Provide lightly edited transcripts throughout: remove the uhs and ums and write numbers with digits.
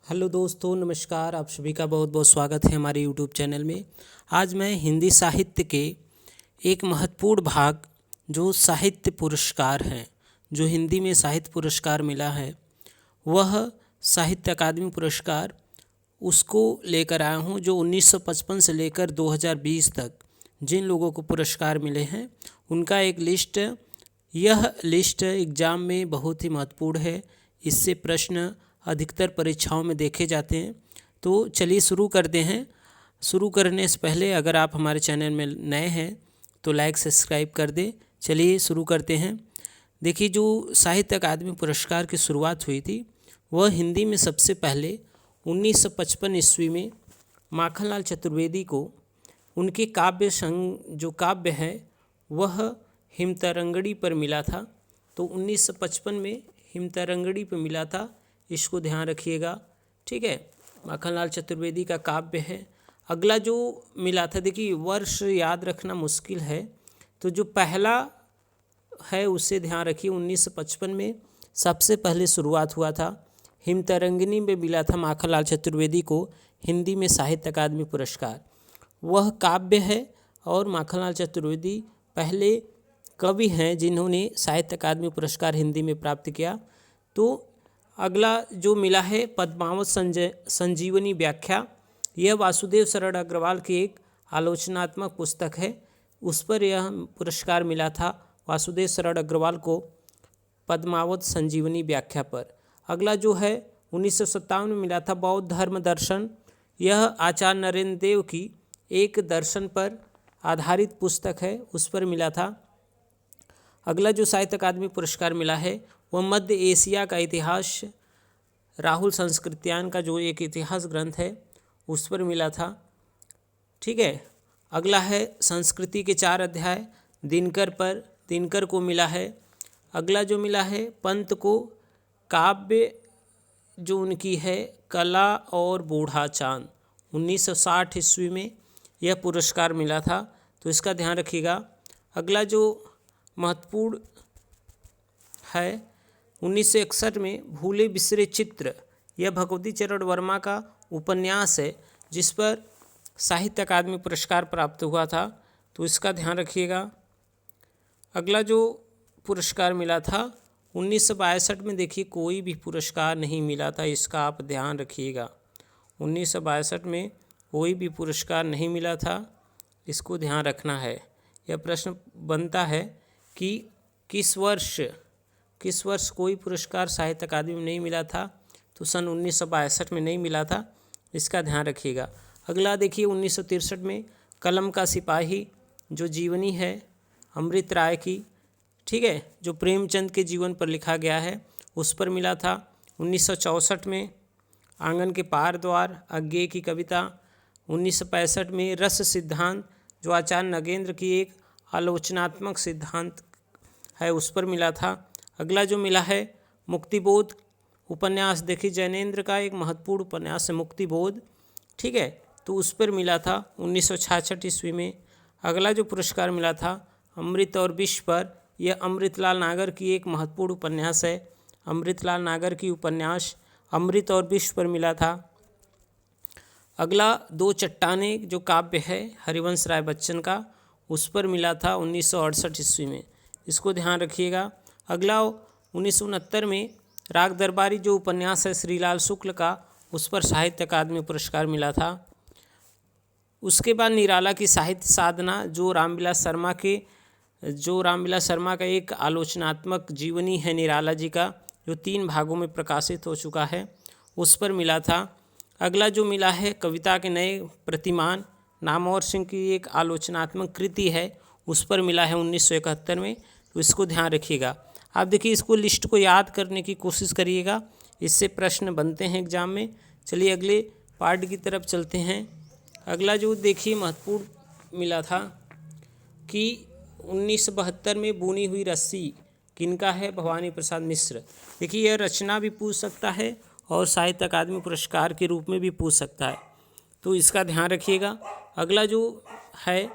Hello दोस्तों, नमस्कार। आप सभी का बहुत बहुत स्वागत है हमारे यूट्यूब चैनल में। आज मैं हिंदी साहित्य के एक महत्वपूर्ण भाग जो साहित्य पुरस्कार हैं, जो हिंदी में साहित्य पुरस्कार मिला है, वह साहित्य अकादमी पुरस्कार उसको लेकर आया हूँ जो 1955 से लेकर 2020 तक जिन लोगों को पुरस्कार मिले हैं उनका एक लिस्ट। यह लिस्ट एग्ज़ाम में बहुत ही महत्वपूर्ण है। इससे प्रश्न अधिकतर परीक्षाओं में देखे जाते हैं। तो चलिए शुरू करते हैं। शुरू करने से पहले अगर आप हमारे चैनल में नए हैं तो लाइक सब्सक्राइब कर दें। चलिए शुरू करते हैं। देखिए, जो साहित्य अकादमी पुरस्कार की शुरुआत हुई थी वह हिंदी में सबसे पहले 1955 ईस्वी में माखनलाल चतुर्वेदी को उनके काव्य संग जो काव्य है वह हिमतरंगड़ी पर मिला था। तो 1955 में हिमतरंगड़ी पर मिला था, इसको ध्यान रखिएगा। ठीक है, माखनलाल चतुर्वेदी का काव्य है। अगला जो मिला था, देखिए वर्ष याद रखना मुश्किल है, तो जो पहला है उससे ध्यान रखिए। 1955 में सबसे पहले शुरुआत हुआ था। हिमतरंगिनी में मिला था माखनलाल चतुर्वेदी को हिंदी में साहित्य अकादमी पुरस्कार। वह काव्य है और माखनलाल चतुर्वेदी पहले कवि हैं जिन्होंने साहित्य अकादमी पुरस्कार हिंदी में प्राप्त किया। तो अगला जो मिला है पद्मावत संजीवनी व्याख्या, यह वासुदेव शरण अग्रवाल की एक आलोचनात्मक पुस्तक है, उस पर यह पुरस्कार मिला था वासुदेव शरण अग्रवाल को पद्मावत संजीवनी व्याख्या पर। अगला जो है 1957 में मिला था बौद्ध धर्म दर्शन, यह आचार्य नरेंद्र देव की एक दर्शन पर आधारित पुस्तक है, उस पर मिला था। अगला जो साहित्य अकादमी पुरस्कार मिला है वह मध्य एशिया का इतिहास, राहुल संस्कृत्यायन का जो एक इतिहास ग्रंथ है उस पर मिला था। ठीक है, अगला है संस्कृति के 4 अध्याय दिनकर पर, दिनकर को मिला है। अगला जो मिला है पंत को काव्य जो उनकी है कला और बूढ़ा चांद, 1960 ईस्वी में यह पुरस्कार मिला था, तो इसका ध्यान रखिएगा। अगला जो महत्वपूर्ण है 1961 में भूले बिसरे चित्र, यह भगवती चरण वर्मा का उपन्यास है जिस पर साहित्य अकादमी पुरस्कार प्राप्त हुआ था, तो इसका ध्यान रखिएगा। अगला जो पुरस्कार मिला था 1962 में, देखिए कोई भी पुरस्कार नहीं मिला था, इसका आप ध्यान रखिएगा। 1962 में कोई भी पुरस्कार नहीं मिला था, इसको ध्यान रखना है। यह प्रश्न बनता है कि किस वर्ष कोई पुरस्कार साहित्य अकादमी में नहीं मिला था, तो सन 1962 में नहीं मिला था, इसका ध्यान रखिएगा। अगला देखिए 1963 में कलम का सिपाही जो जीवनी है अमृत राय की, ठीक है, जो प्रेमचंद के जीवन पर लिखा गया है उस पर मिला था। 1964 में आंगन के पार द्वार अज्ञेय की कविता, 1965 में रस सिद्धांत जो आचार्य नगेंद्र की एक आलोचनात्मक सिद्धांत है उस पर मिला था। अगला जो मिला है मुक्तिबोध उपन्यास, देखिए जैनेन्द्र का एक महत्वपूर्ण उपन्यास है मुक्तिबोध, ठीक है, तो उस पर मिला था 1966 ईस्वी में। अगला जो पुरस्कार मिला था अमृत और विष पर, यह अमृतलाल नागर की एक महत्वपूर्ण उपन्यास है। अमृतलाल नागर की उपन्यास अमृत और विष पर मिला था। अगला दो चट्टानें जो काव्य है हरिवंश राय बच्चन का, उस पर मिला था 1968 ईस्वी में, इसको ध्यान रखिएगा। अगला 1969 में राग दरबारी जो उपन्यास है श्रीलाल शुक्ल का, उस पर साहित्य अकादमी पुरस्कार मिला था। उसके बाद निराला की साहित्य साधना जो रामविलास शर्मा का एक आलोचनात्मक जीवनी है निराला जी का, जो 3 भागों में प्रकाशित हो चुका है, उस पर मिला था। अगला जो मिला है कविता के नए प्रतिमान नामवर सिंह की एक आलोचनात्मक कृति है, उस पर मिला है 1971 में, तो इसको ध्यान रखिएगा। आप देखिए इसको लिस्ट को याद करने की कोशिश करिएगा, इससे प्रश्न बनते हैं एग्जाम में। चलिए अगले पार्ट की तरफ चलते हैं। अगला जो देखिए महत्वपूर्ण मिला था कि 1972 में बुनी हुई रस्सी किनका है, भवानी प्रसाद मिश्र। देखिए यह रचना भी पूछ सकता है और साहित्य अकादमी पुरस्कार के रूप में भी पूछ सकता है, तो इसका ध्यान रखिएगा। अगला जो है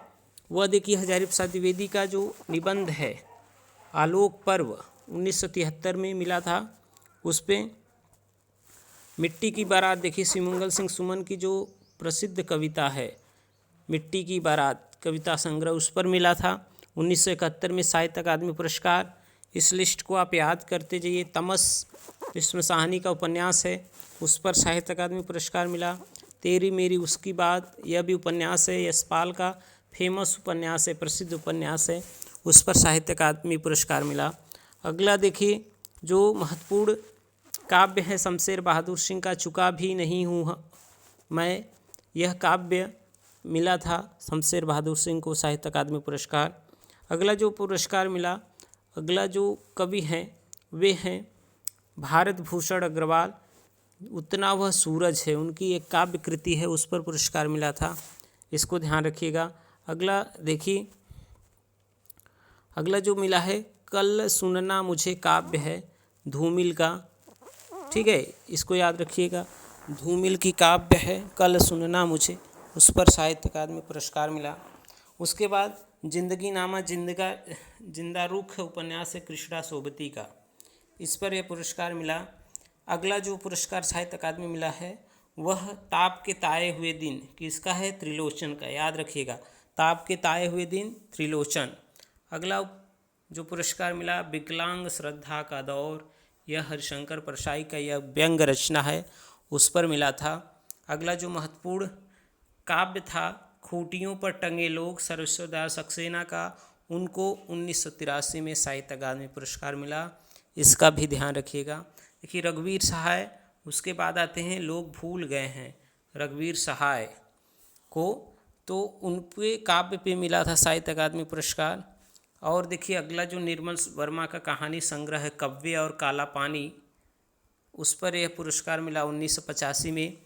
वह देखिए हजारी प्रसाद द्विवेदी का जो निबंध है आलोक पर्व 1973 में मिला था, उस पर मिट्टी की बारात, देखिए सिमंगल सिंह सुमन की जो प्रसिद्ध कविता है मिट्टी की बारात कविता संग्रह, उस पर मिला था 1971 में साहित्य अकादमी पुरस्कार। इस लिस्ट को आप याद करते जाइए। तमस विश्व साहनी का उपन्यास है, उस पर साहित्य अकादमी पुरस्कार मिला। तेरी मेरी उसकी बात, यह भी उपन्यास है, यशपाल का फेमस उपन्यास है, प्रसिद्ध उपन्यास है, उस पर साहित्य अकादमी पुरस्कार मिला। अगला देखिए जो महत्वपूर्ण काव्य है शमशेर बहादुर सिंह का चुका भी नहीं हूँ मैं, यह काव्य मिला था शमशेर बहादुर सिंह को साहित्य अकादमी पुरस्कार। अगला जो पुरस्कार मिला, अगला जो कवि हैं वे हैं भारत भूषण अग्रवाल, उतना वह सूरज है, उनकी एक काव्य कृति है, उस पर पुरस्कार मिला था, इसको ध्यान रखिएगा। अगला देखिए, अगला जो मिला है कल सुनना मुझे काव्य है धूमिल का, ठीक है, इसको याद रखिएगा। धूमिल की काव्य है कल सुनना मुझे, उस पर साहित्य अकादमी पुरस्कार मिला। उसके बाद जिंदगी नामा जिंदा रुख उपन्यास है कृष्णा सोबती का, इस पर यह पुरस्कार मिला। अगला जो पुरस्कार साहित्य अकादमी मिला है वह ताप के ताए हुए दिन, किसका है, त्रिलोचन का, याद रखिएगा, ताप के ताए हुए दिन त्रिलोचन। अगला जो पुरस्कार मिला विकलांग श्रद्धा का दौर, यह हरिशंकर परसाई का यह व्यंग रचना है, उस पर मिला था। अगला जो महत्वपूर्ण काव्य था खूंटियों पर टंगे लोग सर्वेश्वर सक्सेना का, उनको 1983 में साहित्य अकादमी पुरस्कार मिला, इसका भी ध्यान रखिएगा। देखिए रघुवीर सहाय, उसके बाद आते हैं लोग भूल गए हैं रघुवीर सहाय को, तो उनके काव्य पे मिला था साहित्य अकादमी पुरस्कार। और देखिए अगला जो निर्मल वर्मा का कहानी संग्रह है कव्य और काला पानी, उस पर यह पुरस्कार मिला 1985 में।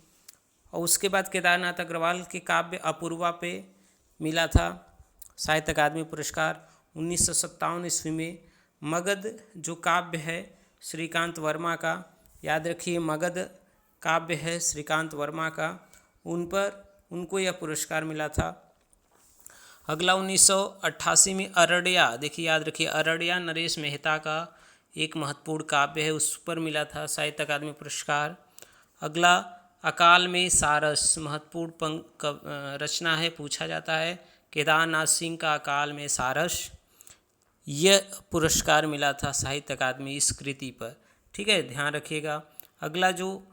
और उसके बाद केदारनाथ अग्रवाल के काव्य अपूर्वा पे मिला था साहित्य अकादमी पुरस्कार 1957 ईस्वी में। मगध जो काव्य है श्रीकांत वर्मा का, याद रखिए मगध काव्य है श्रीकांत वर्मा का, उनको यह पुरस्कार मिला था। अगला 1988 में अरड़िया, देखिए याद रखिए अरड़िया नरेश मेहता का एक महत्वपूर्ण काव्य है, उस पर मिला था साहित्य अकादमी पुरस्कार। अगला अकाल में सारस, महत्वपूर्ण रचना है, पूछा जाता है केदारनाथ सिंह का अकाल में सारस, यह पुरस्कार मिला था साहित्य अकादमी इस कृति पर, ठीक है, ध्यान रखिएगा। अगला जो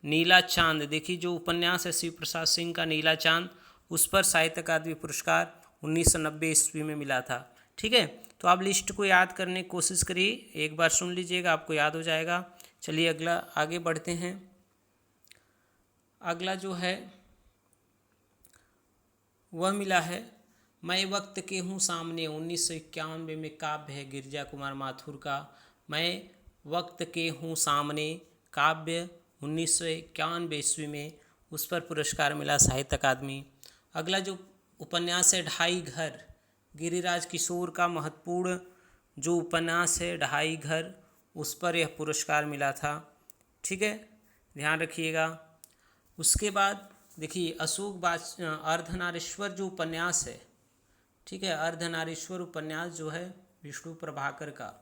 नीला चांद, देखिए जो उपन्यास है शिव प्रसाद सिंह का नीला चांद, उस पर साहित्य अकादमी पुरस्कार 1990 ईस्वी में मिला था, ठीक है। तो आप लिस्ट को याद करने की कोशिश करिए, एक बार सुन लीजिएगा आपको याद हो जाएगा। चलिए अगला आगे बढ़ते हैं। अगला जो है वह मिला है मैं वक्त के हूँ सामने, 1991 में काव्य है गिरिजा कुमार माथुर का, मैं वक्त के हूँ सामने काव्य 1991 ईस्वी में, उस पर पुरस्कार मिला साहित्य अकादमी। अगला जो उपन्यास है ढाई घर, गिरिराज किशोर का महत्वपूर्ण जो उपन्यास है ढाई घर, उस पर यह पुरस्कार मिला था, ठीक है, ध्यान रखिएगा। उसके बाद देखिए अशोक अर्धनारीश्वर जो उपन्यास है, ठीक है, अर्धनारीश्वर उपन्यास जो है विष्णु प्रभाकर का,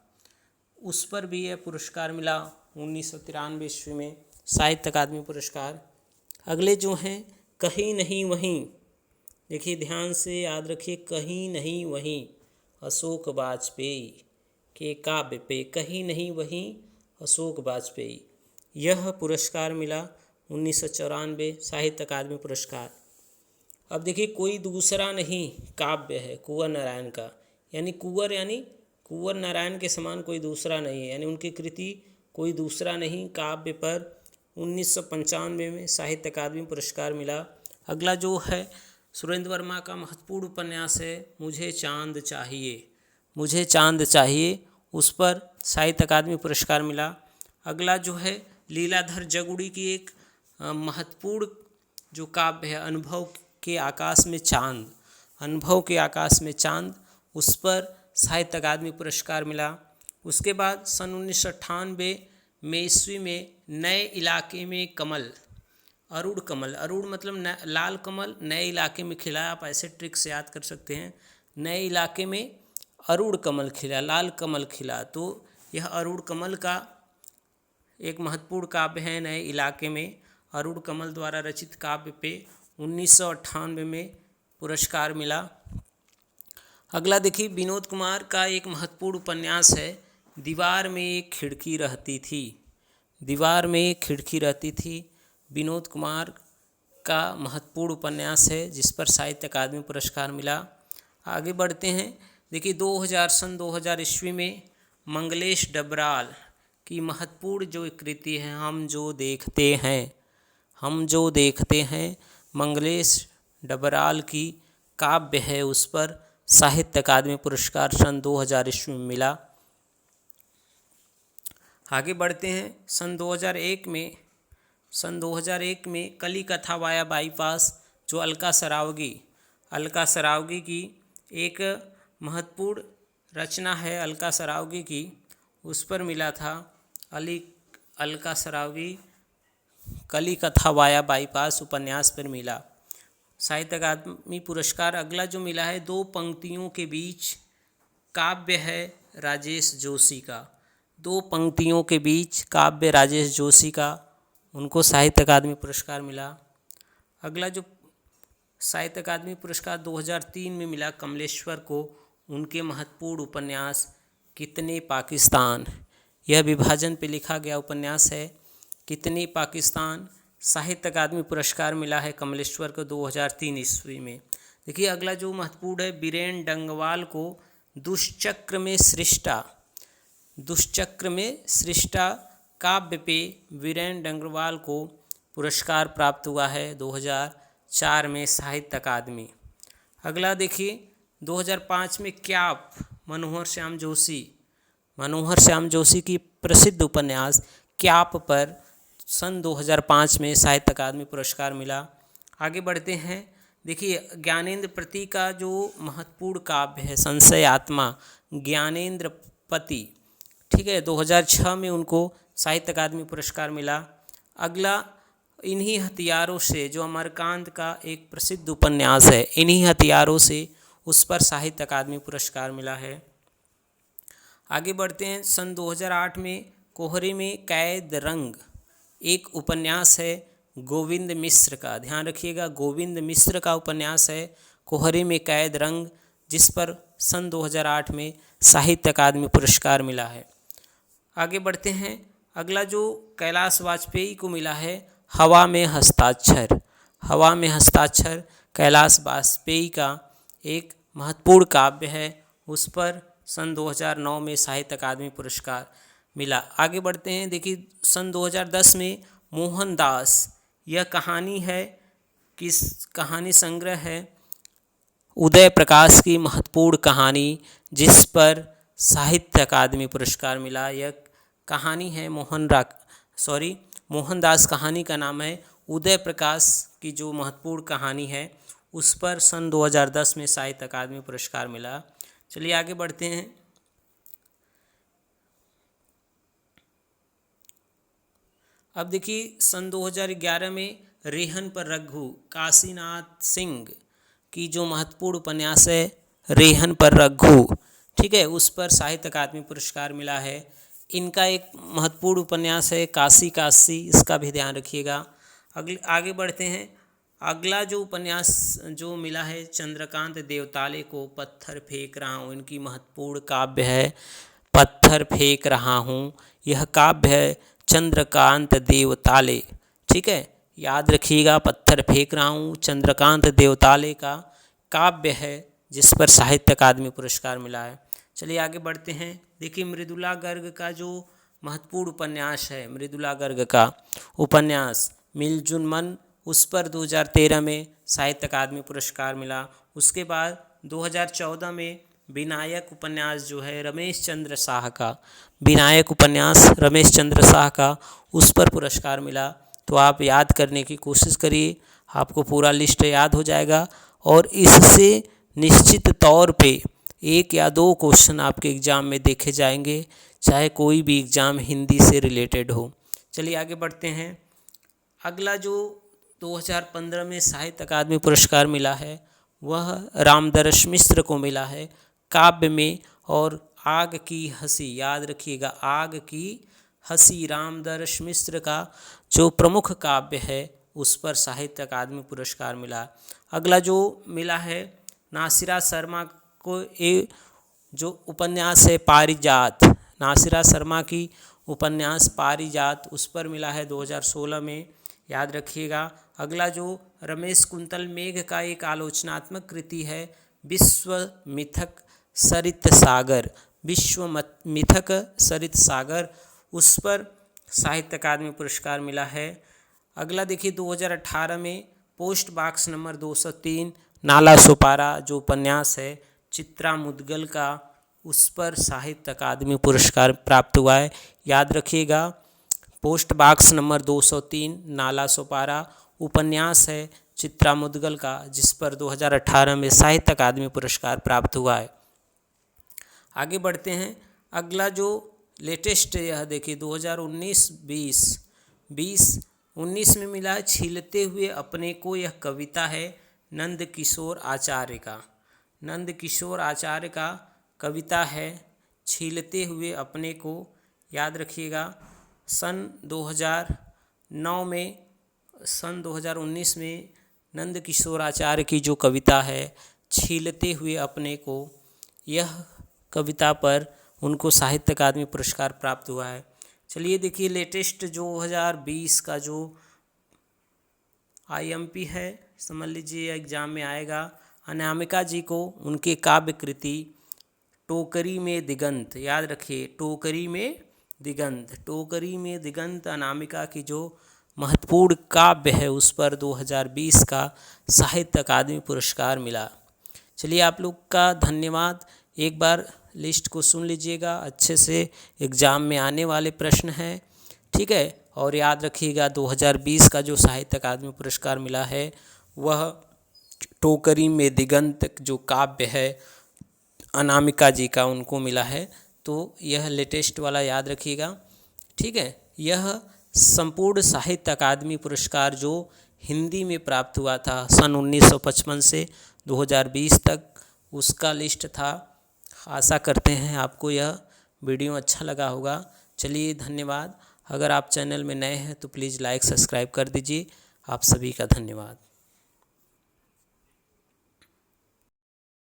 उस पर भी यह पुरस्कार मिला 1993 ईस्वी में साहित्य अकादमी पुरस्कार। अगले जो हैं कहीं नहीं वहीं, देखिए ध्यान से याद रखिए, कहीं नहीं वहीं अशोक वाजपेयी के काव्य पे, कहीं नहीं वहीं अशोक वाजपेयी, यह पुरस्कार मिला 1994 साहित्य अकादमी पुरस्कार। अब देखिए कोई दूसरा नहीं काव्य है कुंवर नारायण का, यानी कुंवर नारायण के समान कोई दूसरा नहीं है, यानी उनकी कृति कोई दूसरा नहीं काव्य पर 1995 में साहित्य अकादमी पुरस्कार मिला। अगला जो है सुरेंद्र वर्मा का महत्वपूर्ण उपन्यास है मुझे चांद चाहिए, उस पर साहित्य अकादमी पुरस्कार मिला। अगला जो है लीलाधर जगुड़ी की एक महत्वपूर्ण जो काव्य है अनुभव के आकाश में चांद, उस पर साहित्य अकादमी पुरस्कार मिला। उसके बाद सन 1998 में ईस्वी में नए इलाके में कमल, अरुण मतलब लाल कमल नए इलाके में खिला, आप ऐसे ट्रिक से याद कर सकते हैं, नए इलाके में अरुण कमल खिला, लाल कमल खिला, तो यह अरुण कमल का एक महत्वपूर्ण काव्य है नए इलाके में, अरुण कमल द्वारा रचित काव्य पे 1998 में पुरस्कार मिला। अगला देखिए विनोद कुमार का एक महत्वपूर्ण उपन्यास है दीवार में एक खिड़की रहती थी। दीवार में एक खिड़की रहती थी विनोद कुमार का महत्वपूर्ण उपन्यास है जिस पर साहित्य अकादमी पुरस्कार मिला। आगे बढ़ते हैं। देखिए 2000 ईस्वी में मंगलेश डबराल की महत्वपूर्ण जो कृति है हम जो देखते हैं मंगलेश डबराल की काव्य है, उस पर साहित्य अकादमी पुरस्कार सन 2000 ईस्वी में मिला। आगे बढ़ते हैं। सन 2001 में कली कथा वाया बाईपास जो अलका सरावगी की एक महत्वपूर्ण रचना है अलका सरावगी की, उस पर मिला था अलका सरावगी कली कथा वाया बाईपास उपन्यास पर मिला साहित्य अकादमी पुरस्कार। अगला जो मिला है दो पंक्तियों के बीच काव्य है राजेश जोशी का। दो पंक्तियों के बीच काव्य राजेश जोशी का, उनको साहित्य अकादमी पुरस्कार मिला। अगला जो साहित्य अकादमी पुरस्कार 2003 में मिला कमलेश्वर को, उनके महत्वपूर्ण उपन्यास कितने पाकिस्तान, यह विभाजन पे लिखा गया उपन्यास है कितने पाकिस्तान, साहित्य अकादमी पुरस्कार मिला है कमलेश्वर को 2003 ईस्वी में। देखिए अगला जो महत्वपूर्ण है बीरेन डंगवाल को दुष्चक्र में सृष्टा काव्य पे वीरेन डंगवाल को पुरस्कार प्राप्त हुआ है 2004 में साहित्य अकादमी। अगला देखिए 2005 में क्याप मनोहर श्याम जोशी की प्रसिद्ध उपन्यास क्याप पर सन 2005 में साहित्य अकादमी पुरस्कार मिला। आगे बढ़ते हैं। देखिए ज्ञानेंद्र पति का जो महत्वपूर्ण काव्य है संशय आत्मा, ज्ञानेंद्र पति, ठीक है, 2006 में उनको साहित्य अकादमी पुरस्कार मिला। अगला इन्हीं हथियारों से जो अमरकांत का एक प्रसिद्ध उपन्यास है, इन्हीं हथियारों से, उस पर साहित्य अकादमी पुरस्कार मिला है। आगे बढ़ते हैं। सन 2008 में कोहरे में कैद रंग एक उपन्यास है गोविंद मिश्र का, ध्यान रखिएगा गोविंद मिश्र का उपन्यास है कोहरे में कैद रंग, जिस पर सन 2008 में साहित्य अकादमी पुरस्कार मिला है। आगे बढ़ते हैं। अगला जो कैलाश वाजपेयी को मिला है हवा में हस्ताक्षर कैलाश वाजपेयी का एक महत्वपूर्ण काव्य है, उस पर सन 2009 में साहित्य अकादमी पुरस्कार मिला। आगे बढ़ते हैं। देखिए सन 2010 में मोहनदास, यह कहानी है किस कहानी संग्रह है उदय प्रकाश की महत्वपूर्ण कहानी, जिस पर साहित्य अकादमी पुरस्कार मिला। यह कहानी है मोहनदास कहानी का नाम है, उदय प्रकाश की जो महत्वपूर्ण कहानी है उस पर सन 2010 में साहित्य अकादमी पुरस्कार मिला। चलिए आगे बढ़ते हैं। अब देखिए सन 2011 में रेहन पर रघु काशीनाथ सिंह की जो महत्वपूर्ण उपन्यास है रेहन पर रघु, ठीक है, उस पर साहित्य अकादमी पुरस्कार मिला है। इनका एक महत्वपूर्ण उपन्यास है काशी, इसका भी ध्यान रखिएगा। आगे बढ़ते हैं। अगला जो उपन्यास जो मिला है चंद्रकांत देवताले को पत्थर फेंक रहा हूँ, इनकी महत्वपूर्ण काव्य है पत्थर फेंक रहा हूँ। यह काव्य है चंद्रकांत देवताले, ठीक है, याद रखिएगा पत्थर फेंक रहा हूँ चंद्रकांत देवताले का काव्य है, जिस पर साहित्य अकादमी पुरस्कार मिला है। चलिए आगे बढ़ते हैं। देखिए मृदुला गर्ग का जो महत्वपूर्ण उपन्यास है मृदुला गर्ग का उपन्यास मिलजुल मन, उस पर 2013 में साहित्य अकादमी पुरस्कार मिला। उसके बाद 2014 में विनायक उपन्यास जो है रमेश चंद्र शाह का उस पर पुरस्कार मिला। तो आप याद करने की कोशिश करिए, आपको पूरा लिस्ट याद हो जाएगा और इससे निश्चित तौर पे 1 या 2 क्वेश्चन आपके एग्ज़ाम में देखे जाएंगे, चाहे कोई भी एग्ज़ाम हिंदी से रिलेटेड हो। चलिए आगे बढ़ते हैं। अगला जो 2015 में साहित्य अकादमी पुरस्कार मिला है वह रामदरस मिश्र को मिला है काव्य में, और आग की हंसी, याद रखिएगा आग की हंसी रामदर्श मिश्र का जो प्रमुख काव्य है उस पर साहित्य अकादमी पुरस्कार मिला। अगला जो मिला है नासिरा शर्मा को, ये जो उपन्यास है पारिजात, नासिरा शर्मा की उपन्यास पारिजात उस पर मिला है 2016 में, याद रखिएगा। अगला जो रमेश कुंतल मेघ का एक आलोचनात्मक कृति है विश्व मिथक सरित सागर, विश्व मिथक सरित सागर, उस पर साहित्य अकादमी पुरस्कार मिला है। अगला देखिए 2018 में post box number 203 Nala Sopara जो उपन्यास है चित्रा मुदगल का, उस पर साहित्य अकादमी पुरस्कार प्राप्त हुआ है, याद रखिएगा। Post box number 203 Nala Sopara उपन्यास है चित्रा मुदगल का, जिस पर 2018 में साहित्य अकादमी पुरस्कार प्राप्त हुआ है। आगे बढ़ते हैं। अगला जो लेटेस्ट यह देखिए 2019 में मिला है छीलते हुए अपने को, यह कविता है नंद किशोर आचार्य का, नंद किशोर आचार्य का कविता है छीलते हुए अपने को, याद रखिएगा। सन 2019 में नंद किशोर आचार्य की जो कविता है छीलते हुए अपने को, यह कविता पर उनको साहित्य अकादमी पुरस्कार प्राप्त हुआ है। चलिए देखिए लेटेस्ट 2020 का जो IMP है, समझ लीजिए एग्जाम में आएगा, अनामिका जी को उनके काव्य कृति टोकरी में दिगंत, याद रखिए टोकरी में दिगंत अनामिका की जो महत्वपूर्ण काव्य है उस पर 2020 का साहित्य अकादमी पुरस्कार मिला। चलिए आप लोग का धन्यवाद। एक बार लिस्ट को सुन लीजिएगा अच्छे से, एग्ज़ाम में आने वाले प्रश्न हैं, ठीक है। और याद रखिएगा 2020 का जो साहित्य अकादमी पुरस्कार मिला है वह टोकरी में दिगंत जो काव्य है अनामिका जी का उनको मिला है। तो यह लेटेस्ट वाला याद रखिएगा, ठीक है। यह संपूर्ण साहित्य अकादमी पुरस्कार जो हिंदी में प्राप्त हुआ था सन 1955 से 2020 तक, उसका लिस्ट था। आशा करते हैं आपको यह वीडियो अच्छा लगा होगा। चलिए धन्यवाद। अगर आप चैनल में नए हैं तो प्लीज़ लाइक सब्सक्राइब कर दीजिए। आप सभी का धन्यवाद।